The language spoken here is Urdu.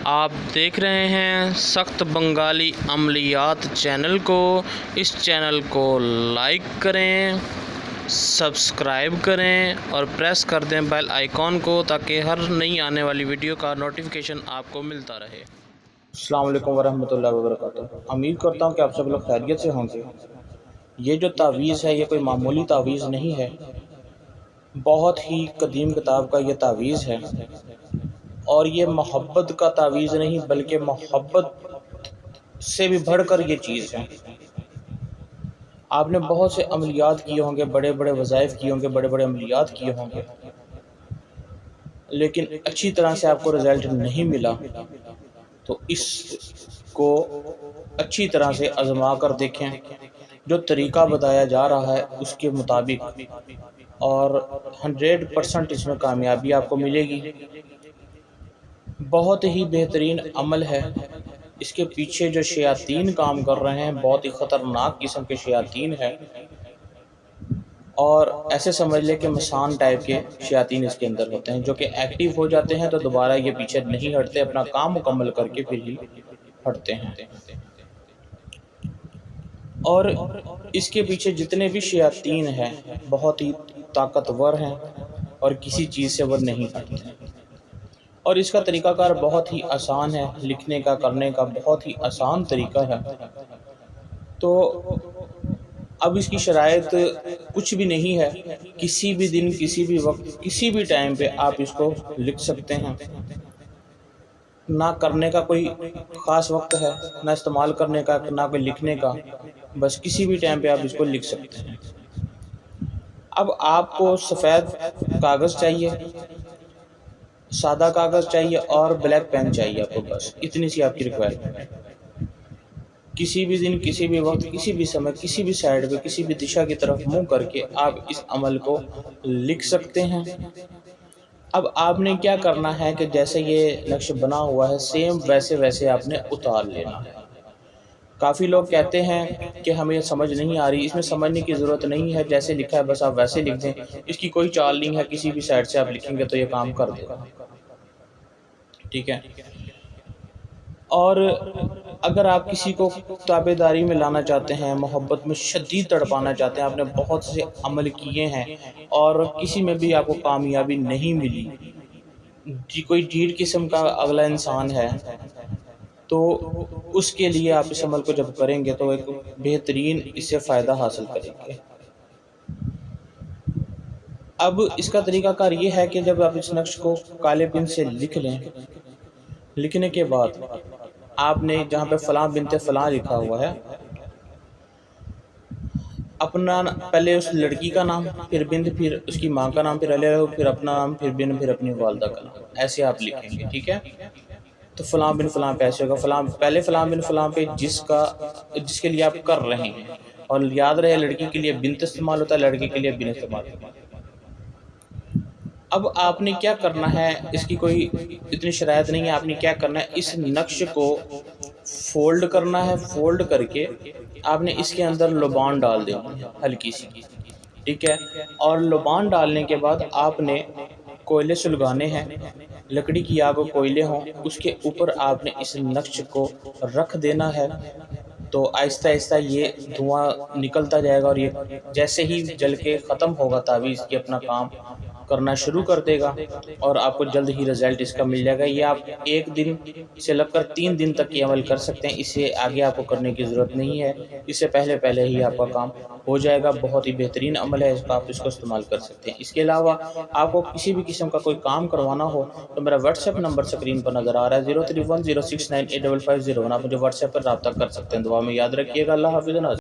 آپ دیکھ رہے ہیں سخت بنگالی عملیات چینل کو۔ اس چینل کو لائک کریں، سبسکرائب کریں اور پریس کر دیں بیل آئیکن کو تاکہ ہر نئی آنے والی ویڈیو کا نوٹیفیکیشن آپ کو ملتا رہے۔ السلام علیکم ورحمۃ اللہ وبرکاتہ۔ امید کرتا ہوں کہ آپ سب لوگ خیریت سے ہوں گے۔ یہ جو تعویذ ہے یہ کوئی معمولی تعویذ نہیں ہے، بہت ہی قدیم کتاب کا یہ تعویذ ہے، اور یہ محبت کا تعویذ نہیں بلکہ محبت سے بھی بڑھ کر یہ چیز ہے۔ آپ نے بہت سے عملیات کیے ہوں گے، بڑے بڑے وظائف کیے ہوں گے، بڑے بڑے عملیات کیے ہوں گے، لیکن اچھی طرح سے آپ کو رزلٹ نہیں ملا، تو اس کو اچھی طرح سے آزما کر دیکھیں۔ جو طریقہ بتایا جا رہا ہے اس کے مطابق، اور 100% اس میں کامیابی آپ کو ملے گی۔ بہت ہی بہترین عمل ہے۔ اس کے پیچھے جو شیاطین کام کر رہے ہیں بہت ہی خطرناک قسم کے شیاطین ہیں، اور ایسے سمجھ لے کہ مسان ٹائپ کے شیاطین اس کے اندر ہوتے ہیں، جو کہ ایکٹیو ہو جاتے ہیں تو دوبارہ یہ پیچھے نہیں ہٹتے، اپنا کام مکمل کر کے پھر ہی ہٹتے ہیں۔ اور اس کے پیچھے جتنے بھی شیاطین ہیں بہت ہی طاقتور ہیں اور کسی چیز سے وہ نہیں ہٹتے، اور اس کا طریقہ کار بہت ہی آسان ہے، لکھنے کا کرنے کا بہت ہی آسان طریقہ ہے۔ تو اب اس کی شرائط کچھ بھی نہیں ہے، کسی بھی دن، کسی بھی وقت، کسی بھی ٹائم پہ آپ اس کو لکھ سکتے ہیں۔ نہ کرنے کا کوئی خاص وقت ہے، نہ استعمال کرنے کا، نہ کوئی لکھنے کا، بس کسی بھی ٹائم پہ آپ اس کو لکھ سکتے ہیں۔ اب آپ کو سفید کاغذ چاہیے، سادہ کاغذ چاہیے اور بلیک پین چاہیے آپ کو، بس اتنی سی آپ کی ریکوائرمنٹ ہے۔ کسی بھی دن، کسی بھی وقت، کسی بھی سمے، کسی بھی سائیڈ پہ، کسی بھی دشا کی طرف منہ کر کے آپ اس عمل کو لکھ سکتے ہیں۔ اب آپ نے کیا کرنا ہے کہ جیسے یہ نقش بنا ہوا ہے سیم ویسے آپ نے اتار لینا ہے۔ کافی لوگ کہتے ہیں کہ ہمیں سمجھ نہیں آ رہی، اس میں سمجھنے کی ضرورت نہیں ہے، جیسے لکھا ہے بس آپ ویسے لکھ دیں، اس کی کوئی چال نہیں ہے، کسی بھی سائڈ سے آپ لکھیں گے تو یہ کام کر دے گا، ٹھیک ہے۔ اور اگر آپ کسی کو تابع داری میں لانا چاہتے ہیں، محبت میں شدید تڑپانا چاہتے ہیں، آپ نے بہت سے عمل کیے ہیں اور کسی میں بھی آپ کو کامیابی نہیں ملی، کوئی ڈھیٹ قسم کا اگلا انسان ہے، تو اس کے لیے آپ اس عمل کو جب کریں گے تو ایک بہترین اس سے فائدہ حاصل کریں گے۔ اب اس کا طریقہ کار یہ ہے کہ جب آپ اس نقش کو کالے پن سے لکھ لیں، لکھنے کے بعد آپ نے جہاں پہ فلاں بنت فلاں لکھا ہوا ہے، اپنا پہلے اس لڑکی کا نام، پھر بنت، پھر اس کی ماں کا نام، پھر علیہ، پھر اپنا نام، پھر بن، پھر اپنی والدہ کا نام، ایسے آپ لکھیں گے، ٹھیک ہے۔ تو فلاں بن فلاں پہ ایسے ہوگا، پہلے فلاں بن فلاں پہ جس کے لیے آپ کر رہے ہیں، اور یاد رہے لڑکی کے لیے بنت استعمال ہوتا ہے، لڑکے کے لیے بن استعمال ہوتا ہے۔ اب آپ نے کیا کرنا ہے، اس کی کوئی اتنی شرائط نہیں ہے، آپ نے کیا کرنا ہے، اس نقش کو فولڈ کرنا ہے، فولڈ کر کے آپ نے اس کے اندر لبان ڈال دینی ہے ہلکی سی، ٹھیک ہے۔ اور لبان ڈالنے کے بعد آپ نے کوئلے سلگانے ہیں، لکڑی کی آگ و کوئلے ہوں، اس کے اوپر آپ نے اس نقش کو رکھ دینا ہے، تو آہستہ آہستہ یہ دھواں نکلتا جائے گا، اور یہ جیسے ہی جل کے ختم ہوگا تعویذ یہ اپنا کام کرنا شروع کر دے گا، اور آپ کو جلد ہی رزلٹ اس کا مل جائے گا۔ یہ آپ 1 دن سے لگ کر 3 دن تک یہ عمل کر سکتے ہیں، اس سے آگے آپ کو کرنے کی ضرورت نہیں ہے، اس سے پہلے ہی آپ کا کام ہو جائے گا۔ بہت ہی بہترین عمل ہے، آپ اس کو استعمال کر سکتے ہیں۔ اس کے علاوہ آپ کو کسی بھی قسم کا کوئی کام کروانا ہو تو میرا واٹس ایپ نمبر اسکرین پر نظر آ رہا ہے، 03106985501، آپ مجھے واٹس ایپ پر رابطہ کر سکتے ہیں۔ دعا میں یاد رکھیے گا۔ اللہ حافظ۔